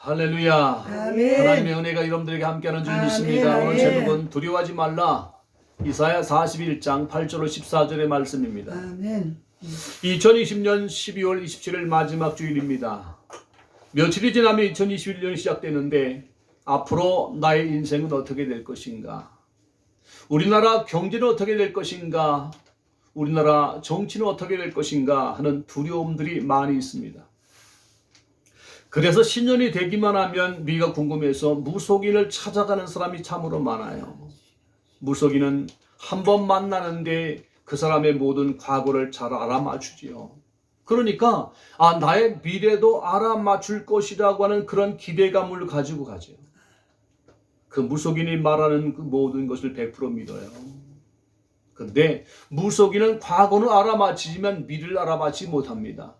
할렐루야. 아멘. 하나님의 은혜가 여러분들에게 함께하는 줄 믿습니다. 아멘. 오늘 제목은 두려워하지 말라. 이사야 41장 8절로 14절의 말씀입니다. 아멘. 2020년 12월 27일 마지막 주일입니다. 며칠이 지나면 2021년이 시작되는데 앞으로 나의 인생은 어떻게 될 것인가? 우리나라 경제는 어떻게 될 것인가? 우리나라 정치는 어떻게 될 것인가 하는 두려움들이 많이 있습니다. 그래서 신년이 되기만 하면 미가 궁금해서 무속인을 찾아가는 사람이 참으로 많아요. 무속인은 한 번 만나는데 그 사람의 모든 과거를 잘 알아맞추지요. 그러니까 나의 미래도 알아맞출 것이라고 하는 그런 기대감을 가지고 가죠. 그 무속인이 말하는 그 모든 것을 100% 믿어요. 근데 무속인은 과거는 알아맞히지만 미래를 알아맞히지 못합니다.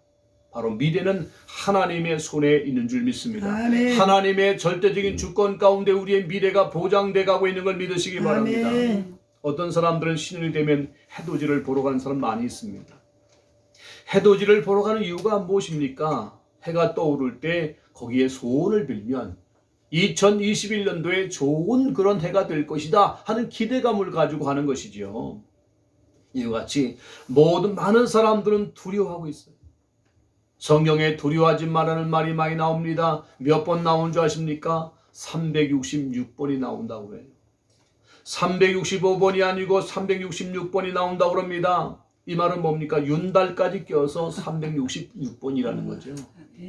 바로 미래는 하나님의 손에 있는 줄 믿습니다. 아멘. 하나님의 절대적인 주권 가운데 우리의 미래가 보장돼 가고 있는 걸 믿으시기 바랍니다. 아멘. 어떤 사람들은 신년이 되면 해돋이를 보러 가는 사람 많이 있습니다. 해돋이를 보러 가는 이유가 무엇입니까? 해가 떠오를 때 거기에 소원을 빌면 2021년도에 좋은 그런 해가 될 것이다 하는 기대감을 가지고 가는 것이죠. 이와 같이 많은 사람들은 두려워하고 있어요. 성경에 두려워하지 말라는 말이 많이 나옵니다. 몇 번 나온 줄 아십니까? 366번이 나온다고 해요. 365번이 아니고 366번이 나온다고 합니다. 이 말은 뭡니까? 윤달까지 껴서 366번이라는 거죠.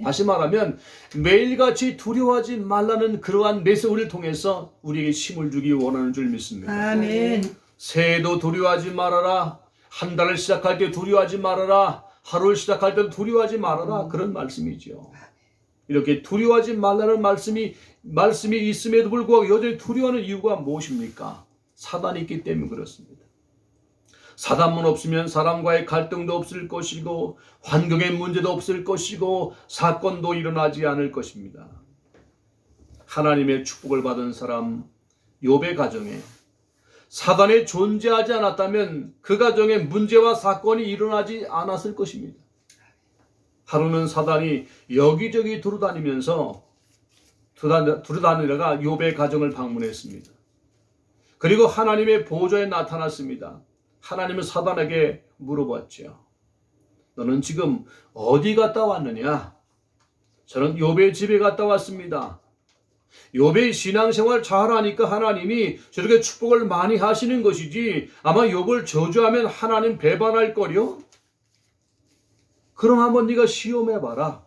다시 말하면 매일같이 두려워하지 말라는 그러한 메시지를 통해서 우리에게 힘을 주기 원하는 줄 믿습니다. 아멘. 새해도 두려워하지 말아라. 한 달을 시작할 때 두려워하지 말아라. 하루를 시작할 때도 두려워하지 말아라. 그런 말씀이죠. 이렇게 두려워하지 말라는 말씀이 있음에도 불구하고 여전히 두려워하는 이유가 무엇입니까? 사단이 있기 때문에 그렇습니다. 사단만 없으면 사람과의 갈등도 없을 것이고 환경의 문제도 없을 것이고 사건도 일어나지 않을 것입니다. 하나님의 축복을 받은 사람 욥의 가정에 사단이 존재하지 않았다면 그 가정에 문제와 사건이 일어나지 않았을 것입니다. 하루는 사단이 여기저기 두루다니다가 욥의 가정을 방문했습니다. 그리고 하나님의 보좌에 나타났습니다. 하나님은 사단에게 물어봤죠. 너는 지금 어디 갔다 왔느냐? 저는 욥의 집에 갔다 왔습니다. 욥의 신앙생활 잘하니까 하나님이 저렇게 축복을 많이 하시는 것이지 아마 욥을 저주하면 하나님 배반할 거려? 그럼 한번 네가 시험해봐라.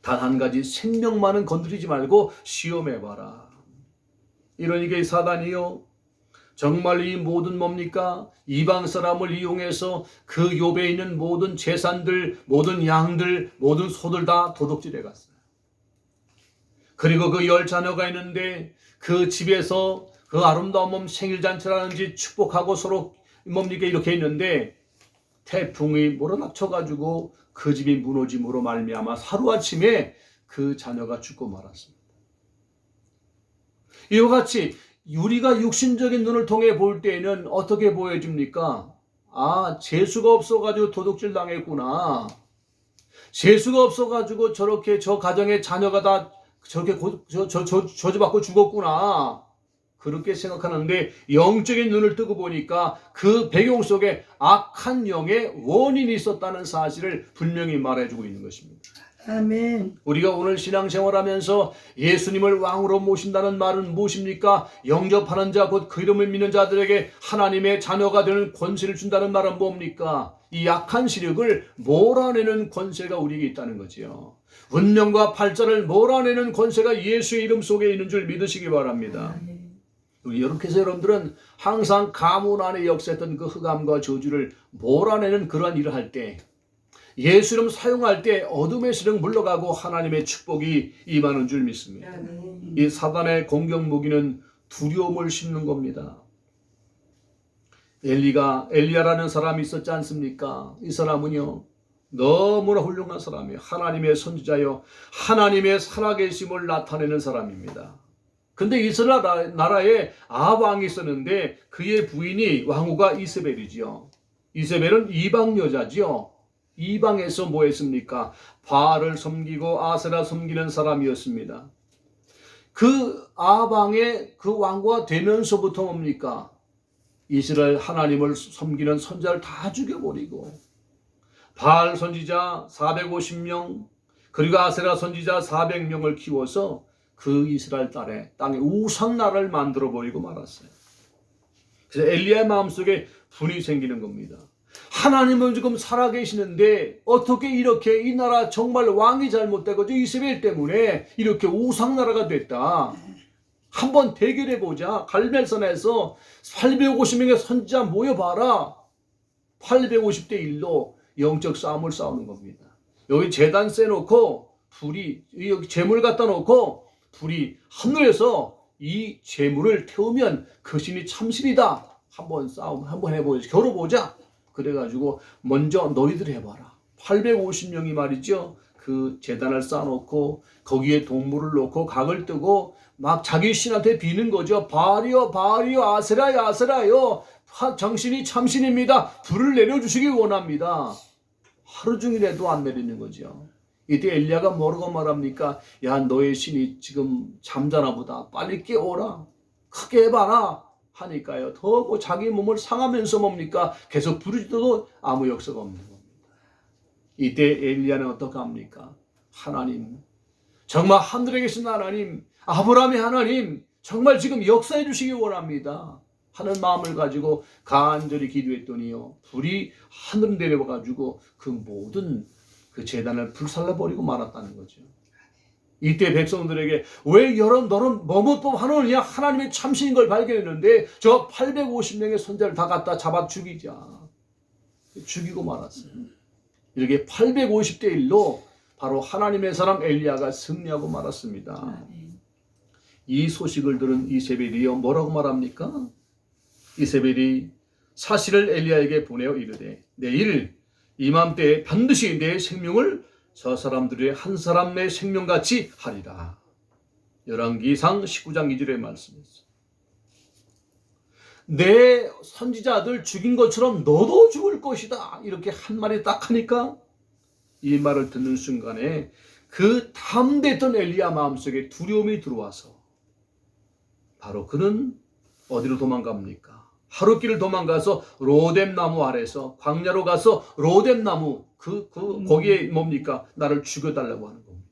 단 한 가지 생명만은 건드리지 말고 시험해봐라. 이러니까 사단이요, 정말 이 모든 뭡니까? 이방 사람을 이용해서 그 욥에 있는 모든 재산들, 모든 양들, 모든 소들 다 도둑질해 갔어요. 그리고 그 10자녀가 있는데 그 집에서 그 아름다운 몸 생일잔치라는지 축복하고 서로 뭡니까 이렇게 있는데 태풍이 몰아닥쳐가지고 그 집이 무너짐으로 말미암아 하루아침에 그 자녀가 죽고 말았습니다. 이와 같이 우리가 육신적인 눈을 통해 볼 때에는 어떻게 보여집니까? 재수가 없어가지고 도둑질 당했구나. 재수가 없어가지고 저렇게 저 가정의 자녀가 다 저렇게 저주받고 죽었구나. 그렇게 생각하는데 영적인 눈을 뜨고 보니까 그 배경 속에 악한 영의 원인이 있었다는 사실을 분명히 말해주고 있는 것입니다. 아멘. 우리가 오늘 신앙생활하면서 예수님을 왕으로 모신다는 말은 무엇입니까? 영접하는 자 곧 그 이름을 믿는 자들에게 하나님의 자녀가 되는 권세를 준다는 말은 뭡니까? 이 약한 시력을 몰아내는 권세가 우리에게 있다는 거지요. 운명과 팔자를 몰아내는 권세가 예수의 이름 속에 있는 줄 믿으시기 바랍니다. 이렇게 해서 여러분들은 항상 가문 안에 역사했던 그 흑암과 저주를 몰아내는 그러한 일을 할 때 예수 이름 사용할 때 어둠의 시력 물러가고 하나님의 축복이 임하는 줄 믿습니다. 이 사단의 공격 무기는 두려움을 심는 겁니다. 엘리야라는 사람이 있었지 않습니까? 이 사람은요 너무나 훌륭한 사람이에요. 하나님의 선지자요 하나님의 살아계심을 나타내는 사람입니다. 근데 이스라엘 나라에 아합 왕이 있었는데 그의 부인이 왕후가 이세벨이지요. 이세벨은 이방 여자지요. 이방에서 뭐 했습니까? 바알을 섬기고 아세라 섬기는 사람이었습니다. 그 아방의 그 왕과 되면서부터 뭡니까? 이스라엘 하나님을 섬기는 선지자를 다 죽여버리고 바알 선지자 450명 그리고 아세라 선지자 400명을 키워서 그 이스라엘 땅에 우상나라를 만들어버리고 말았어요. 그래서 엘리야의 마음속에 분이 생기는 겁니다. 하나님은 지금 살아계시는데 어떻게 이렇게 이 나라 정말 왕이 잘못되고 이세벨 때문에 이렇게 우상나라가 됐다. 한번 대결해보자. 갈멜산에서 850명의 선지자 모여봐라. 850대 1로 영적 싸움을 싸우는 겁니다. 여기 제단 세놓고 불이 여기 재물 갖다 놓고 불이 하늘에서 이 재물을 태우면 그 신이 참신이다. 한번 해보자. 겨뤄보자. 그래가지고 먼저 너희들 해봐라. 850명이 말이죠. 그 제단을 쌓아놓고 거기에 동물을 놓고 각을 뜨고 막 자기 신한테 비는 거죠. 바알이요 바알이요 아세라요 아세라요 당신이 참신입니다. 불을 내려주시기 원합니다. 하루 종일 해도 안 내리는 거죠. 이때 엘리야가 뭐라고 말합니까? 야 너의 신이 지금 잠자나 보다. 빨리 깨워라. 크게 해봐라. 하니까요. 더 자기 몸을 상하면서 뭡니까? 계속 부르짖어도 아무 역사가 없는 겁니다. 이때 엘리야는 어떻게 합니까? 하나님, 정말 하늘에 계신 하나님, 아브라함의 하나님, 정말 지금 역사해 주시기 원합니다. 하는 마음을 가지고 간절히 기도했더니요. 불이 하늘 내려와가지고 그 모든 그 제단을 불살라버리고 말았다는 거죠. 이때 백성들에게 왜 너는 뭐뭐 하느냐 하나님의 참신인 걸 발견했는데 저 850명의 선자를 다 갖다 잡아 죽이자. 죽이고 말았어요. 이렇게 850대 1로 바로 하나님의 사람 엘리야가 승리하고 말았습니다. 이 소식을 들은 이세벨이요 뭐라고 말합니까? 이세벨이 사실을 엘리야에게 보내어 이르되 내일 이맘때에 반드시 내 생명을 저 사람들의 한 사람 내 생명같이 하리라. 열왕기상 19장 2절의 말씀이었어요. 내 선지자들 죽인 것처럼 너도 죽을 것이다. 이렇게 한 말이 딱 하니까 이 말을 듣는 순간에 그 담대했던 엘리야 마음속에 두려움이 들어와서 바로 그는 어디로 도망갑니까? 하룻길을 도망가서 로뎀나무 아래서 광야로 가서 로뎀나무 거기에 뭡니까? 나를 죽여달라고 하는 겁니다.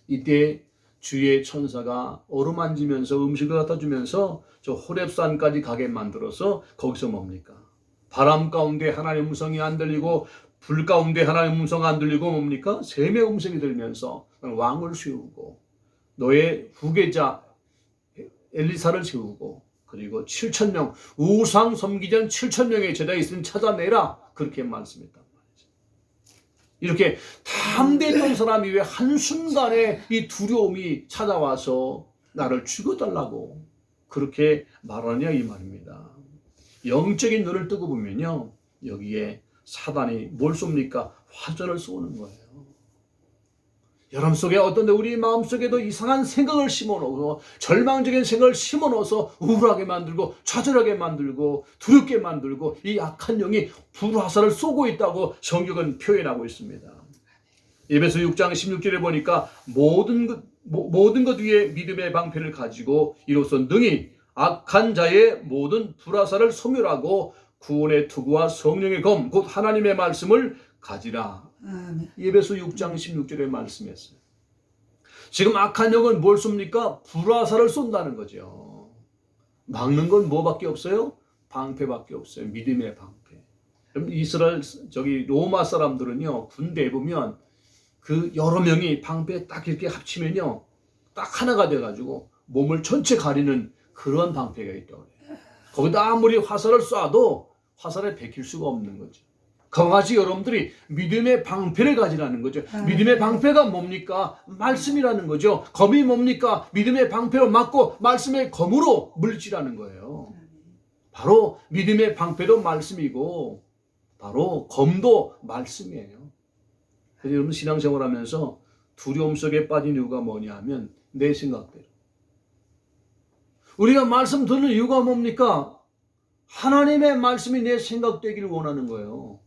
이때 주의 천사가 어루만지면서 음식을 갖다 주면서 저 호렙산까지 가게 만들어서 거기서 뭡니까? 바람 가운데 하나님의 음성이 안 들리고 불 가운데 하나님의 음성 안 들리고 뭡니까? 샘의 음성이 들면서 왕을 세우고 너의 후계자 엘리사를 세우고 그리고 7,000명 우상 섬기지 않은 7,000명의 제자가 있으면 찾아내라 그렇게 말씀했단 말이죠. 이렇게 담대했던 사람이 왜 한순간에 이 두려움이 찾아와서 나를 죽여달라고 그렇게 말하냐 이 말입니다. 영적인 눈을 뜨고 보면요 여기에 사단이 뭘 쏩니까? 화전을 쏘는 거예요. 여러분 속에 어떤데 우리 마음속에도 이상한 생각을 심어넣어서 절망적인 생각을 심어넣어서 우울하게 만들고 좌절하게 만들고 두렵게 만들고 이 악한 영이 불화살을 쏘고 있다고 성경은 표현하고 있습니다. 에베소 6장 16절에 보니까 모든 것 위에 믿음의 방패를 가지고 이로써 능히 악한 자의 모든 불화살을 소멸하고 구원의 투구와 성령의 검 곧 하나님의 말씀을 가지라. 에베소 6장 16절에 말씀했어요. 지금 악한 영은 뭘 쏩니까? 불화살을 쏜다는 거죠. 막는 건 뭐밖에 없어요? 방패밖에 없어요. 믿음의 방패. 그럼 이스라엘 로마 사람들은요 군대에 보면 그 여러 명이 방패에 딱 이렇게 합치면요 딱 하나가 돼가지고 몸을 전체 가리는 그런 방패가 있다고 해요. 거기다 아무리 화살을 쏴도 화살에 베낄 수가 없는 거죠. 그와 같이 여러분들이 믿음의 방패를 가지라는 거죠. 믿음의 방패가 뭡니까? 말씀이라는 거죠. 검이 뭡니까? 믿음의 방패로 막고 말씀의 검으로 물질하는 거예요. 바로 믿음의 방패도 말씀이고 바로 검도 말씀이에요. 그래서 여러분 신앙생활 하면서 두려움 속에 빠진 이유가 뭐냐 하면 내 생각대로. 우리가 말씀 듣는 이유가 뭡니까? 하나님의 말씀이 내 생각되기를 원하는 거예요.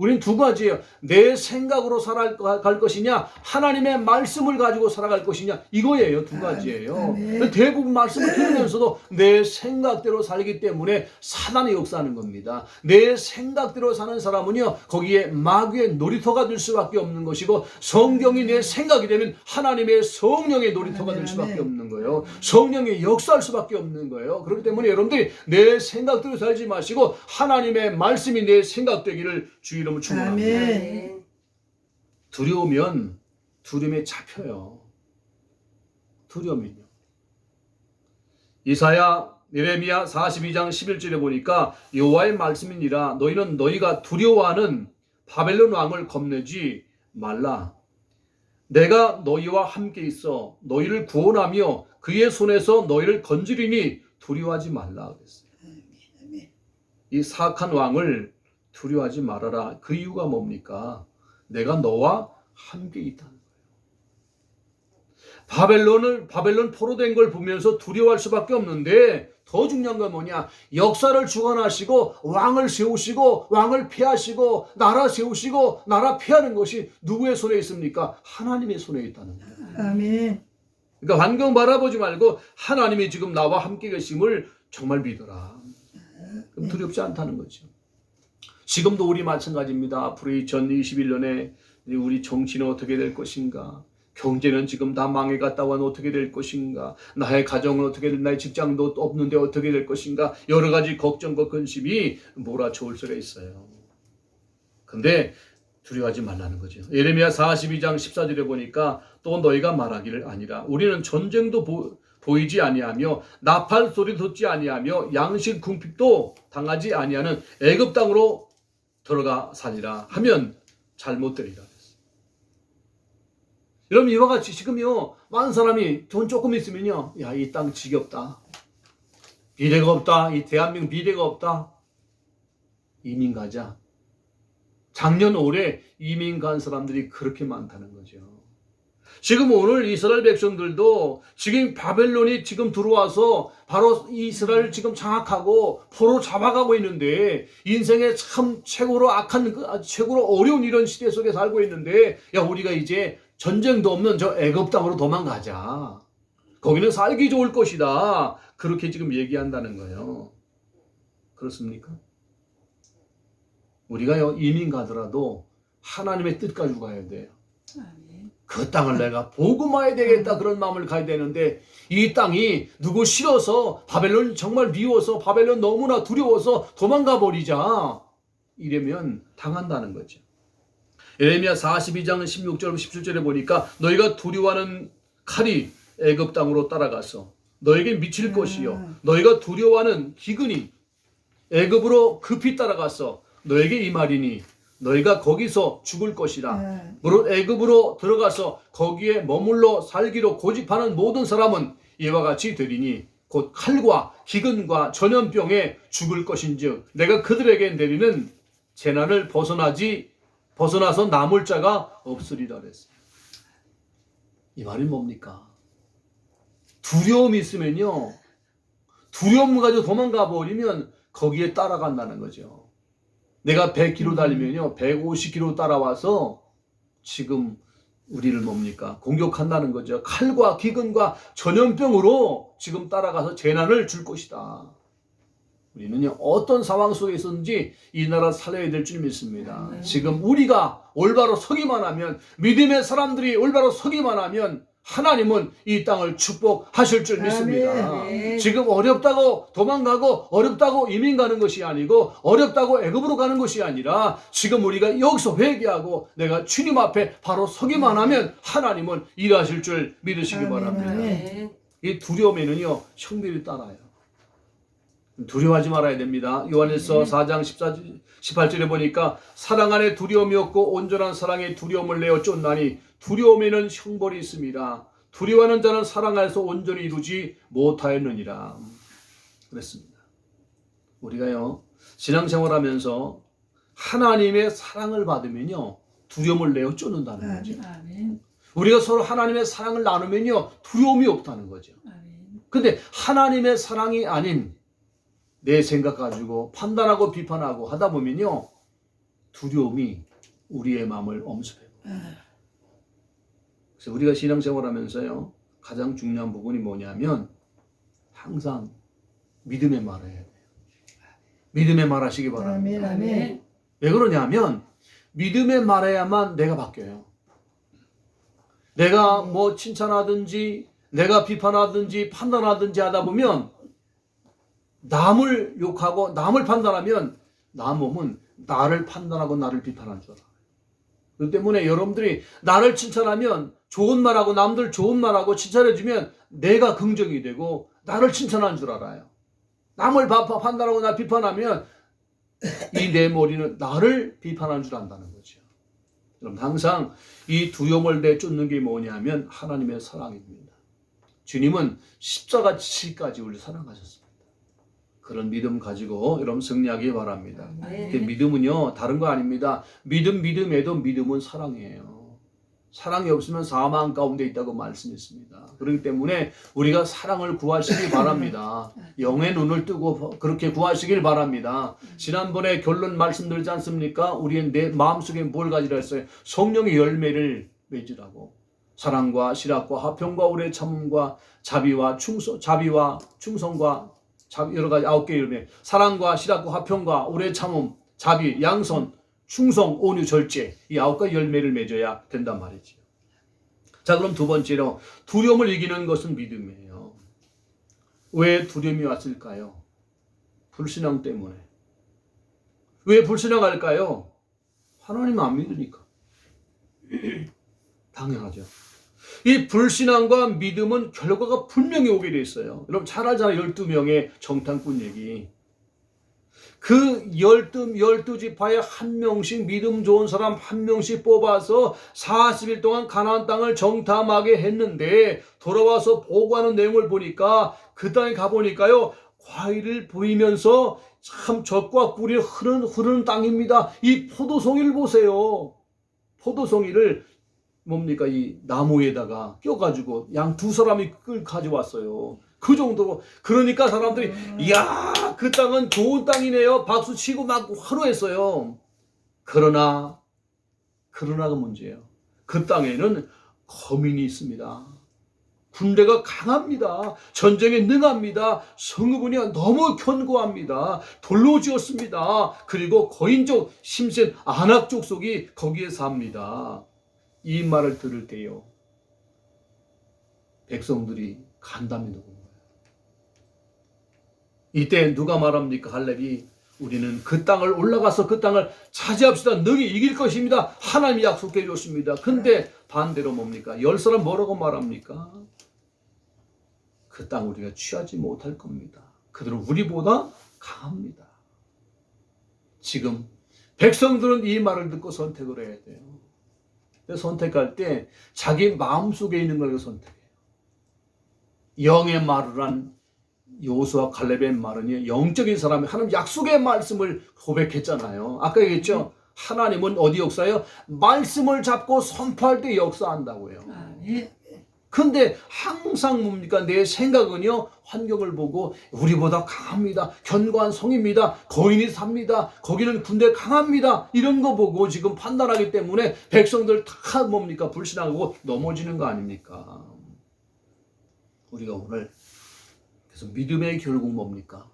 우린 두 가지예요. 내 생각으로 살아갈 것이냐, 하나님의 말씀을 가지고 살아갈 것이냐, 이거예요. 두 가지예요. 대부분 말씀을 들으면서도 내 생각대로 살기 때문에 사단이 역사하는 겁니다. 내 생각대로 사는 사람은요, 거기에 마귀의 놀이터가 될 수밖에 없는 것이고, 성경이 내 생각이 되면 하나님의 성령의 놀이터가 될 수밖에 없는 거예요. 성령이 역사할 수밖에 없는 거예요. 그렇기 때문에 여러분들이 내 생각대로 살지 마시고 하나님의 말씀이 내 생각되기를 주 이름으로 축원합니다. 두려우면 두려움에 잡혀요. 두려우면요. 이사야 예레미야 42장 11절에 보니까 여호와의 말씀이니라 너희는 너희가 두려워하는 바벨론 왕을 겁내지 말라. 내가 너희와 함께 있어 너희를 구원하며 그의 손에서 너희를 건지리니 두려워하지 말라 그랬어요. 이 사악한 왕을 두려워하지 말아라. 그 이유가 뭡니까? 내가 너와 함께 있다는 거예요. 바벨론 포로된 걸 보면서 두려워할 수밖에 없는데 더 중요한 건 뭐냐? 역사를 주관하시고 왕을 세우시고 왕을 폐하시고 나라 세우시고 나라 폐하는 것이 누구의 손에 있습니까? 하나님의 손에 있다는 거예요. 아멘. 그러니까 환경 바라보지 말고 하나님이 지금 나와 함께 계심을 정말 믿어라. 그럼 두렵지 않다는 거죠. 지금도 우리 마찬가지입니다. 앞으로 2021년에 우리 정치는 어떻게 될 것인가? 경제는 지금 다 망해갔다고 하면 어떻게 될 것인가? 나의 가정은 어떻게 될, 나의 직장도 없는데 어떻게 될 것인가? 여러 가지 걱정과 근심이 몰아쳐올 수가 있어요. 근데 두려워하지 말라는 거죠. 예레미야 42장 14절에 보니까 또 너희가 말하기를 아니라 우리는 전쟁도 보이지 아니하며 나팔 소리 듣지 아니하며 양식 궁핍도 당하지 아니하는 애굽 땅으로 들어가 살리라 하면 잘못되리라. 여러분 이와 같이 지금요 많은 사람이 돈 조금 있으면요 야 이 땅 지겹다, 미래가 없다, 이 대한민국 미래가 없다, 이민 가자. 작년 올해 이민 간 사람들이 그렇게 많다는 거죠. 지금 오늘 이스라엘 백성들도 지금 바벨론이 지금 들어와서 바로 이스라엘을 지금 장악하고 포로 잡아가고 있는데 인생의 참 최고로 악한 최고로 어려운 이런 시대 속에 살고 있는데 야 우리가 이제 전쟁도 없는 저 애굽 땅으로 도망가자. 거기는 살기 좋을 것이다. 그렇게 지금 얘기한다는 거예요. 그렇습니까? 우리가요 이민 가더라도 하나님의 뜻 가지고 가야 돼요. 그 땅을 내가 복음화해야 되겠다 그런 마음을 가야 되는데 이 땅이 누구 싫어서 바벨론 정말 미워서 바벨론 너무나 두려워서 도망가 버리자 이러면 당한다는 거죠. 예레미야 42장 16절 17절에 보니까 너희가 두려워하는 칼이 애굽 땅으로 따라가서 너에게 미칠 것이요 너희가 두려워하는 기근이 애굽으로 급히 따라가서 너에게 임하리니 너희가 거기서 죽을 것이라. 무릇 애굽으로 들어가서 거기에 머물러 살기로 고집하는 모든 사람은 이와 같이 되리니 곧 칼과 기근과 전염병에 죽을 것인즉 내가 그들에게 내리는 재난을 벗어나서 남을 자가 없으리라 그랬어요. 이 말이 뭡니까? 두려움이 있으면요 두려움 가지고 도망가 버리면 거기에 따라간다는 거죠. 내가 100km 달리면요 150km 따라와서 지금 우리를 뭡니까? 공격한다는 거죠. 칼과 기근과 전염병으로 지금 따라가서 재난을 줄 것이다. 우리는요 어떤 상황 속에 있었는지 이 나라 살려야 될 줄 믿습니다. 지금 우리가 올바로 서기만 하면 믿음의 사람들이 올바로 서기만 하면 하나님은 이 땅을 축복하실 줄 믿습니다. 지금 어렵다고 도망가고 어렵다고 이민 가는 것이 아니고 어렵다고 애굽으로 가는 것이 아니라 지금 우리가 여기서 회개하고 내가 주님 앞에 바로 서기만 하면 하나님은 일하실 줄 믿으시기 바랍니다. 이 두려움에는요 형들이 따라요. 두려워하지 말아야 됩니다. 요한일서 4장 18절에 보니까 사랑 안에 두려움이 없고 온전한 사랑에 두려움을 내어 쫓나니 두려움에는 형벌이 있습니다. 두려워하는 자는 사랑 안에서 온전히 이루지 못하였느니라 그랬습니다. 우리가요 신앙생활하면서 하나님의 사랑을 받으면요 두려움을 내어 쫓는다는 거죠. 우리가 서로 하나님의 사랑을 나누면요 두려움이 없다는 거죠. 근데 하나님의 사랑이 아닌 내 생각 가지고 판단하고 비판하고 하다 보면요 두려움이 우리의 마음을 엄습해요. 그래서 우리가 신앙생활하면서요, 가장 중요한 부분이 뭐냐면 항상 믿음의 말을 해야 돼요. 믿음의 말 하시기 바랍니다. 아멘. 왜 그러냐면 믿음의 말해야만 내가 바뀌어요. 내가 뭐 칭찬하든지 내가 비판하든지 판단하든지 하다 보면 남을 욕하고 남을 판단하면 나 몸은 나를 판단하고 나를 비판하는 줄 알아요. 그렇기 때문에 여러분들이 나를 칭찬하면 좋은 말하고 남들 좋은 말하고 칭찬해주면 내가 긍정이 되고 나를 칭찬하는 줄 알아요. 남을 판단하고 나 비판하면 이 내 머리는 나를 비판하는 줄 안다는 거죠. 여러분 항상 이 두려움을 내쫓는 게 뭐냐면 하나님의 사랑입니다. 주님은 십자가 지시까지 우리 사랑하셨습니다. 그런 믿음 가지고 여러분 승리하기 바랍니다. 믿음은요 다른 거 아닙니다. 믿음에도 믿음은 사랑이에요. 사랑이 없으면 사망 가운데 있다고 말씀했습니다. 그렇기 때문에 우리가 사랑을 구하시기 바랍니다. 영의 눈을 뜨고 그렇게 구하시길 바랍니다. 지난번에 결론 말씀드리지 않습니까? 우리의 내 마음속에 뭘 가지라 했어요? 성령의 열매를 맺으라고. 사랑과 실학과 화평과 오래 참음과 자비와 충성과 여러 가지 9개의 열매. 사랑과 실학과 화평과 오래 참음, 자비, 양선, 충성, 온유, 절제 이 9가지 열매를 맺어야 된단 말이지요. 자, 그럼 두 번째로 두려움을 이기는 것은 믿음이에요. 왜 두려움이 왔을까요? 불신앙 때문에. 왜 불신앙할까요? 하나님 안 믿으니까. 당연하죠. 이 불신앙과 믿음은 결과가 분명히 오게 돼 있어요. 여러분 잘 알잖아요. 12명의 정탐꾼 얘기. 그 12지파에 한 명씩 믿음 좋은 사람 한 명씩 뽑아서 40일 동안 가나안 땅을 정탐하게 했는데 돌아와서 보고하는 내용을 보니까 그 땅에 가보니까요. 과일을 보이면서 참 젖과 꿀이 흐르는 땅입니다. 이 포도송이를 보세요. 포도송이를 뭡니까? 이 나무에다가 껴가지고 양 두 사람이 가져왔어요. 그 정도로. 그러니까 사람들이 이야 그 땅은 좋은 땅이네요. 박수 치고 막 환호했어요. 그러나가 문제예요. 그 땅에는 거민이 있습니다. 군대가 강합니다. 전쟁에 능합니다. 성읍은이 너무 견고합니다. 돌로 지었습니다. 그리고 거인족 심센 아낙 족속이 거기에 삽니다. 이 말을 들을 때요. 백성들이 간담이 녹은 거예요. 이때 누가 말합니까? 갈렙이 우리는 그 땅을 올라가서 그 땅을 차지합시다. 능히 이길 것입니다. 하나님이 약속해 줬습니다. 근데 반대로 뭡니까? 10사람 뭐라고 말합니까? 그 땅 우리가 취하지 못할 겁니다. 그들은 우리보다 강합니다. 지금 백성들은 이 말을 듣고 선택을 해야 돼요. 선택할 때 자기 마음속에 있는 걸 선택해요. 영의 말을 한 여호수아 갈렙의 말은 영적인 사람이 하나님 약속의 말씀을 고백했잖아요. 아까 얘기했죠. 하나님은 어디 역사예요? 말씀을 잡고 선포할 때 역사한다고요. 근데 항상 뭡니까? 내 생각은요, 환경을 보고 우리보다 강합니다. 견고한 성입니다. 거인이 삽니다. 거기는 군대 강합니다. 이런 거 보고 지금 판단하기 때문에 백성들 다 뭡니까? 불신하고 넘어지는 거 아닙니까? 우리가 오늘 그래서 믿음의 결국 뭡니까?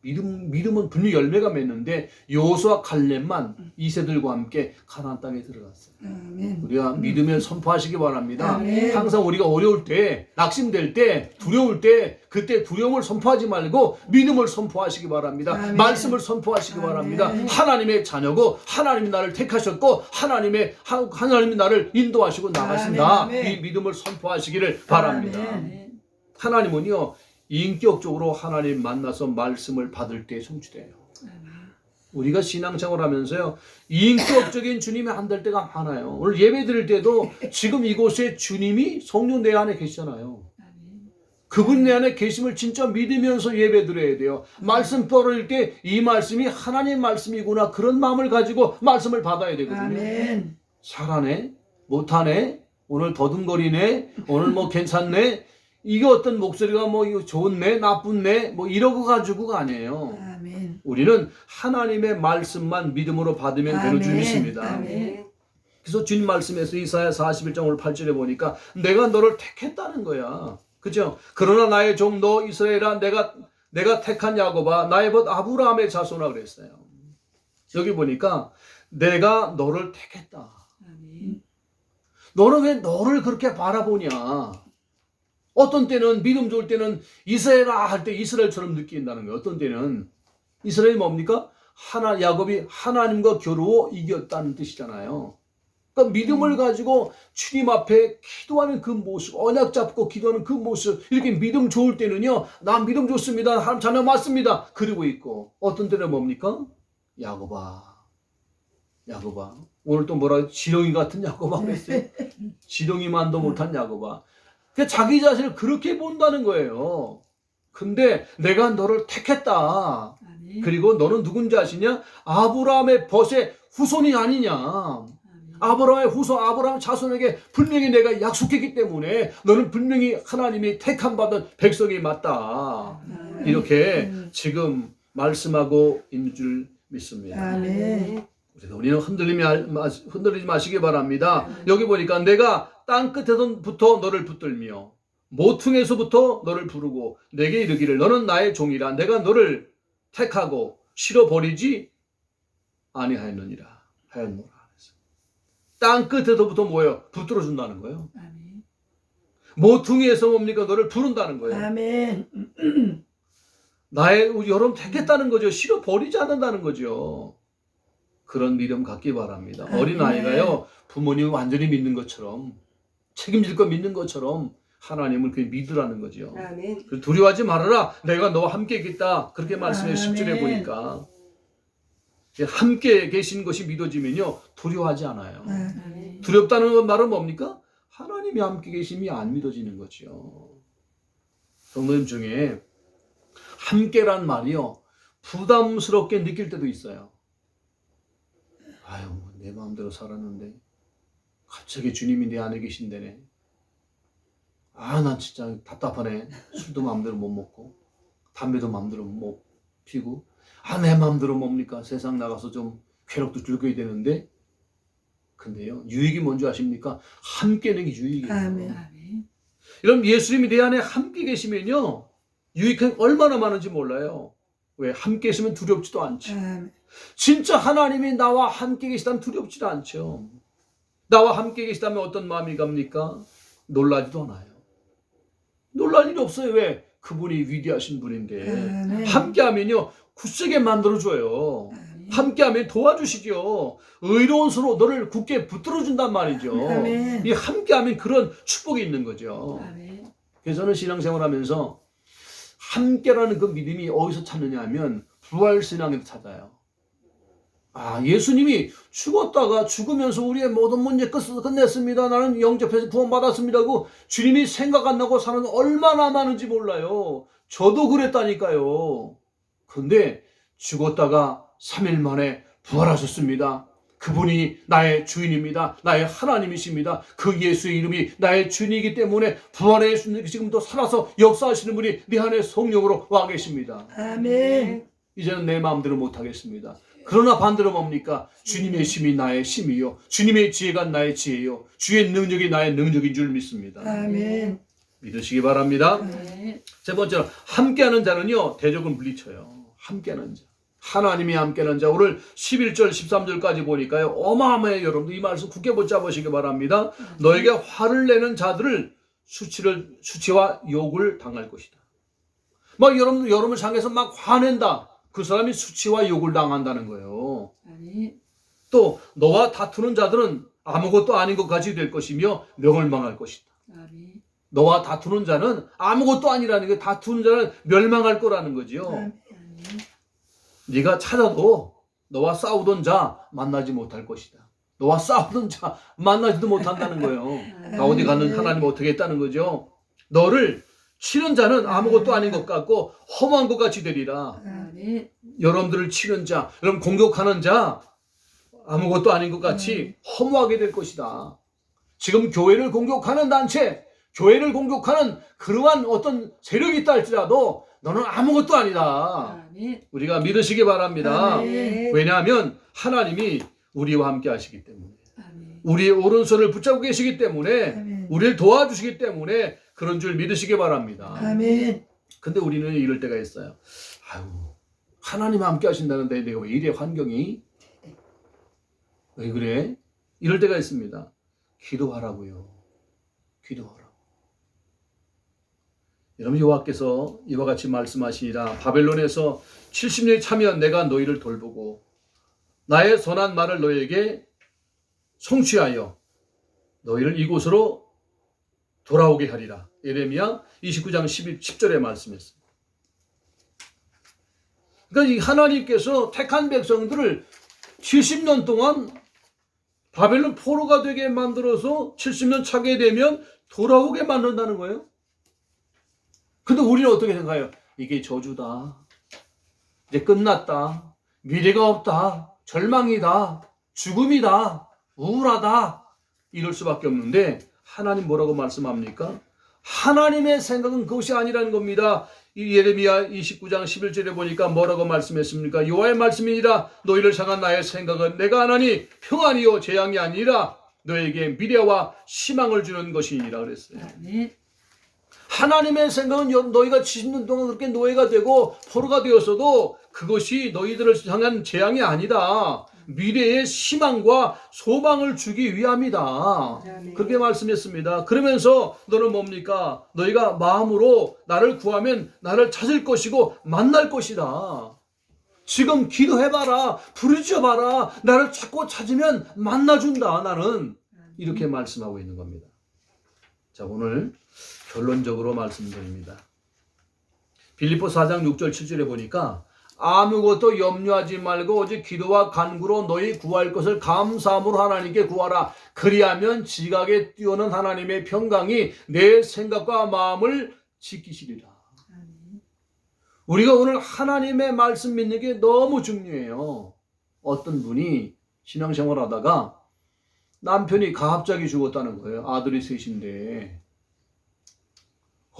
믿음은 분명히 열매가 맺는데 여호수아 갈렙만 2세들과 함께 가나안 땅에 들어갔어요. 아멘. 우리가 믿음을 선포하시기 바랍니다. 아멘. 항상 우리가 어려울 때, 낙심될 때, 두려울 때 그때 두려움을 선포하지 말고 믿음을 선포하시기 바랍니다. 아멘. 말씀을 선포하시기 아멘. 바랍니다. 하나님의 자녀고 하나님이 나를 택하셨고 하나님이 나를 인도하시고 나가신다. 아멘. 이 믿음을 선포하시기를 바랍니다. 아멘. 하나님은요. 인격적으로 하나님 만나서 말씀을 받을 때 성취돼요. 우리가 신앙생활 하면서요. 인격적인 주님이 안 될 때가 많아요. 오늘 예배 드릴 때도 지금 이곳에 주님이 성령 내 안에 계시잖아요. 그분 내 안에 계심을 진짜 믿으면서 예배 드려야 돼요. 말씀 뻗을 때 이 말씀이 하나님의 말씀이구나. 그런 마음을 가지고 말씀을 받아야 되거든요. 아멘. 잘하네? 못하네? 오늘 더듬거리네? 오늘 뭐 괜찮네? 이게 어떤 목소리가 뭐 이거 좋네, 나쁘네, 뭐 이러고 가지고가 아니에요. 아멘. 아멘. 우리는 하나님의 말씀만 믿음으로 받으면 되는 줄 아멘. 믿습니다. 아멘. 그래서 주님 말씀에서 이사야 41장 오늘 8절에 보니까 내가 너를 택했다는 거야. 그죠? 그러나 나의 종 너 이스라엘아 내가 택한 야곱아 나의 벗 아브라함의 자손아 그랬어요. 여기 보니까 내가 너를 택했다. 아멘. 너는 왜 너를 그렇게 바라보냐? 어떤 때는 믿음 좋을 때는 이스라엘아 할 때 이스라엘처럼 느낀다는 거예요. 어떤 때는 이스라엘이 뭡니까? 야곱이 하나님과 겨루어 이겼다는 뜻이잖아요. 그러니까 믿음을 가지고 주님 앞에 기도하는 그 모습, 언약 잡고 기도하는 그 모습, 이렇게 믿음 좋을 때는요, 난 믿음 좋습니다. 하나님 자녀 맞습니다. 그러고 있고, 어떤 때는 뭡니까? 야곱아. 오늘 또 뭐라 지렁이 같은 야곱아 그랬어요. 지렁이만도 못한 야곱아. 그러니까 자기 자신을 그렇게 본다는 거예요. 근데 내가 너를 택했다. 아멘. 그리고 너는 누군지 아시냐? 아브라함의 벗의 후손이 아니냐. 아브라함의 후손, 아브라함 자손에게 분명히 내가 약속했기 때문에 너는 분명히 하나님이 택함받은 백성이 맞다. 이렇게 지금 말씀하고 있는 줄 믿습니다. 아멘. 그래서 우리는 흔들리지 마시기 바랍니다. 여기 보니까 내가 땅 끝에서부터 너를 붙들며 모퉁에서부터 너를 부르고 내게 이르기를 너는 나의 종이라 내가 너를 택하고 실어버리지 아니하였느니라 하였노라. 땅 끝에서부터 뭐예요? 붙들어준다는 거예요. 아멘. 모퉁이에서 뭡니까? 너를 부른다는 거예요. 아멘. 우리 여러분 택했다는 거죠. 실어버리지 않는다는 거죠. 그런 믿음 갖기 바랍니다. 어린아이가요, 부모님을 완전히 믿는 것처럼, 책임질 거 믿는 것처럼 하나님을 그렇게 믿으라는 거죠. 아멘. 두려워하지 말아라. 내가 너와 함께 있겠다. 그렇게 말씀해 아멘. 10절에 보니까. 함께 계신 것이 믿어지면요, 두려워하지 않아요. 아멘. 두렵다는 말은 뭡니까? 하나님이 함께 계심이 안 믿어지는 거죠. 성도님 중에 함께란 말이요, 부담스럽게 느낄 때도 있어요. 아유, 내 마음대로 살았는데 갑자기 주님이 내 안에 계신다네. 아, 난 진짜 답답하네. 술도 마음대로 못 먹고 담배도 마음대로 못 피고, 아, 내 마음대로 뭡니까? 세상 나가서 좀 쾌락도 즐겨야 되는데. 근데요, 유익이 뭔지 아십니까? 함께는 게 유익이에요. 아멘. 여러분, 예수님이 내 안에 함께 계시면요, 유익한 얼마나 많은지 몰라요. 왜? 함께 계시면 두렵지도 않죠. 아멘. 진짜 하나님이 나와 함께 계시다면 두렵지도 않죠. 나와 함께 계시다면 어떤 마음이 갑니까? 놀라지도 않아요. 놀랄 일이 없어요. 왜? 그분이 위대하신 분인데. 아멘. 함께하면요, 굳세게 만들어줘요. 함께하면 도와주시죠. 의로운 손으로 너를 굳게 붙들어준단 말이죠. 아멘. 이 함께하면 그런 축복이 있는 거죠. 아멘. 그래서 저는 신앙생활하면서 함께라는 그 믿음이 어디서 찾느냐 하면 부활신앙에서 찾아요. 아, 예수님이 죽었다가 죽으면서 우리의 모든 문제 끝냈습니다. 나는 영접해서 구원받았습니다고 주님이 생각 안 나고 사는 얼마나 많은지 몰라요. 저도 그랬다니까요. 근데 죽었다가 3일 만에 부활하셨습니다. 그분이 나의 주인입니다. 나의 하나님이십니다. 그 예수의 이름이 나의 주인이기 때문에 부활의 예수님이 지금도 살아서 역사하시는 분이 내 안에 성령으로 와 계십니다. 아멘. 이제는 내 마음대로 못하겠습니다. 그러나 반대로 뭡니까? 주님의 힘이 나의 힘이요, 주님의 지혜가 나의 지혜요, 주의 능력이 나의 능력인 줄 믿습니다. 아멘. 믿으시기 바랍니다. 아멘. 세 번째로 함께하는 자는요, 대적을 물리쳐요. 함께하는 자, 하나님이 함께하는 자. 오늘 11절 13절까지 보니까요, 어마어마해요. 여러분들 이 말씀 굳게 붙잡으시기 바랍니다. 너에게 화를 내는 자들을 수치와 욕을 당할 것이다. 막 여러분을 향해서 막 화낸다. 그 사람이 수치와 욕을 당한다는 거예요. 아멘. 또 너와 다투는 자들은 아무것도 아닌 것 같이 될 것이며 멸망할 것이다. 아멘. 너와 다투는 자는 아무것도 아니라는 게, 다투는 자는 멸망할 거라는 거지요. 아멘. 네가 찾아도 너와 싸우던 자 만나지 못할 것이다. 너와 싸우던 자 만나지도 못한다는 거예요. 가운데 가는 하나님 어떻게 했다는 거죠? 너를 치는 자는 아무것도 아닌 것 같고 허무한 것 같이 되리라. 아멘. 여러분들을 치는 자, 여러분 공격하는 자 아무것도 아닌 것 같이 허무하게 될 것이다. 지금 교회를 공격하는 단체, 교회를 공격하는 그러한 어떤 세력이 있다 할지라도 너는 아무것도 아니다. 아멘. 우리가 믿으시기 바랍니다. 아멘. 왜냐하면 하나님이 우리와 함께 하시기 때문에, 아멘. 우리의 오른손을 붙잡고 계시기 때문에, 아멘. 우리를 도와주시기 때문에 그런 줄 믿으시기 바랍니다. 아멘. 근데 우리는 이럴 때가 있어요. 아유, 하나님 함께 하신다는데 내가 왜 이래 환경이? 왜 그래? 이럴 때가 있습니다. 기도하라고요. 기도하라고. 여러분, 여호와께서 이와 같이 말씀하시니라. 바벨론에서 70년이 차면 내가 너희를 돌보고 나의 선한 말을 너희에게 성취하여 너희를 이곳으로 돌아오게 하리라. 예레미야 29장 10절의 말씀이었습니다. 그러니까 이 하나님께서 택한 백성들을 70년 동안 바벨론 포로가 되게 만들어서 70년 차게 되면 돌아오게 만든다는 거예요. 근데 우리는 어떻게 생각해요? 이게 저주다. 이제 끝났다. 미래가 없다. 절망이다. 죽음이다. 우울하다. 이럴 수밖에 없는데 하나님 뭐라고 말씀합니까? 하나님의 생각은 그것이 아니라는 겁니다. 이 예레미야 29장 11절에 보니까 뭐라고 말씀했습니까? 여호와의 말씀이니라. 너희를 향한 나의 생각은 내가 하나니 평안이요 재앙이 아니라 너에게 미래와 희망을 주는 것이니라 그랬어요. 아멘. 하나님의 생각은 너희가 70년 동안 그렇게 노예가 되고 포로가 되었어도 그것이 너희들을 향한 재앙이 아니다. 미래의 희망과 소망을 주기 위함이다. 아멘. 그렇게 말씀했습니다. 그러면서 너는 뭡니까? 너희가 마음으로 나를 구하면 나를 찾을 것이고 만날 것이다. 지금 기도해봐라. 부르짖어봐라. 나를 찾고 찾으면 만나준다. 나는 이렇게 말씀하고 있는 겁니다. 자, 오늘 결론적으로 말씀드립니다. 빌립보 4장 6절 7절에 보니까 아무것도 염려하지 말고 오직 기도와 간구로 너희 구할 것을 감사함으로 하나님께 구하라. 그리하면 지각에 뛰어난 하나님의 평강이 내 생각과 마음을 지키시리라. 아멘. 우리가 오늘 하나님의 말씀 믿는 게 너무 중요해요. 어떤 분이 신앙생활 하다가 남편이 갑자기 죽었다는 거예요. 아들이 셋인데.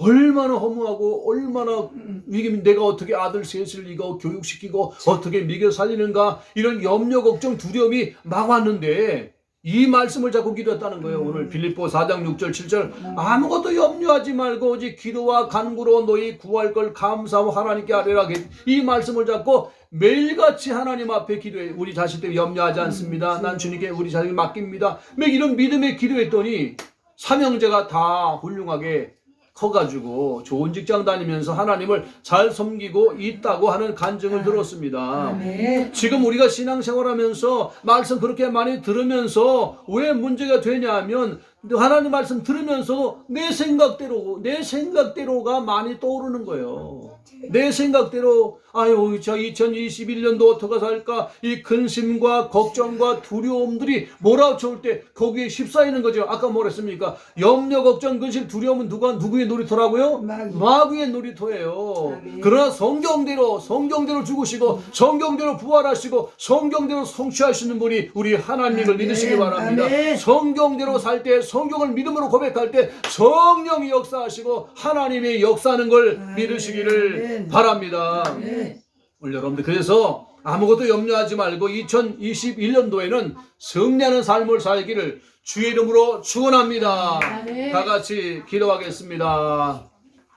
얼마나 허무하고 얼마나 위기면 내가 어떻게 아들 셋을 이거 교육시키고 어떻게 먹여 살리는가 이런 염려 걱정 두려움이 막 왔는데 이 말씀을 자꾸 기도했다는 거예요. 오늘 빌립보 4장 6절 7절 아무것도 염려하지 말고 오직 기도와 간구로 너희 구할 걸 감사하고 하나님께 아뢰라. 이 말씀을 잡고 매일같이 하나님 앞에 기도해. 우리 자식 때문에 염려하지 않습니다. 난 주님께 우리 자식을 맡깁니다. 매 이런 믿음에 기도했더니 삼형제가 다 훌륭하게 커가지고 좋은 직장 다니면서 하나님을 잘 섬기고 있다고 하는 간증을 들었습니다. 아멘. 지금 우리가 신앙생활하면서 말씀 그렇게 많이 들으면서 왜 문제가 되냐 하면 하나님 말씀 들으면서도 내 생각대로가 많이 떠오르는 거예요. 내 생각대로 아유 저 2021년도 어떻게 살까 이 근심과 걱정과 두려움들이 몰아쳐올 때 거기에 휩싸이는 거죠. 아까 뭐랬습니까? 염려 걱정 근심 두려움은 누구의 놀이터라고요? 마귀의 놀이터예요. 아멘. 그러나 성경대로 죽으시고 성경대로 부활하시고 성경대로 성취하시는 분이 우리 하나님을 믿으시기 바랍니다. 아멘. 성경대로 살 때 성경을 믿음으로 고백할 때 성령이 역사하시고 하나님이 역사하는 걸 아멘. 믿으시기를 바랍니다. 아멘. 오늘 여러분들 그래서 아무것도 염려하지 말고 2021년도에는 승리하는 삶을 살기를 주의 이름으로 축원합니다. 아멘. 다 같이 기도하겠습니다.